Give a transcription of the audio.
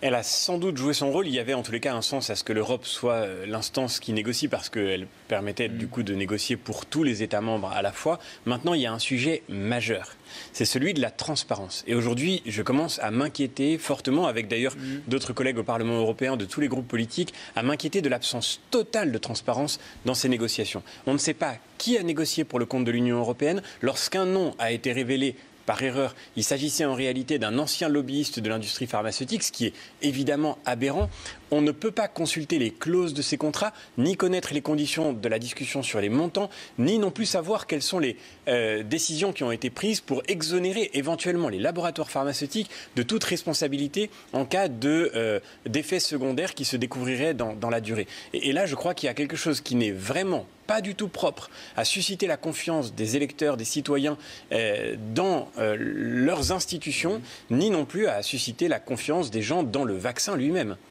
Elle a sans doute joué son rôle. Il y avait en tous les cas un sens à ce que l'Europe soit l'instance qui négocie parce qu'elle permettait du coup de négocier pour tous les États membres à la fois. Maintenant, il y a un sujet majeur. C'est celui de la transparence. Et aujourd'hui, je commence à m'inquiéter fortement, avec d'ailleurs d'autres collègues au Parlement européen, de tous les groupes politiques, à m'inquiéter de l'absence totale de transparence dans ces négociations. On ne sait pas qui a négocié pour le compte de l'Union européenne. Lorsqu'un nom a été révélé par erreur, il s'agissait en réalité d'un ancien lobbyiste de l'industrie pharmaceutique, ce qui est évidemment aberrant. On ne peut pas consulter les clauses de ces contrats, ni connaître les conditions de la discussion sur les montants, ni non plus savoir quelles sont les décisions qui ont été prises pour exonérer éventuellement les laboratoires pharmaceutiques de toute responsabilité en cas d'effets secondaires qui se découvriraient dans la durée. Et là, je crois qu'il y a quelque chose qui n'est vraiment pas du tout propre à susciter la confiance des électeurs, des citoyens dans leurs institutions, ni non plus à susciter la confiance des gens dans le vaccin lui-même.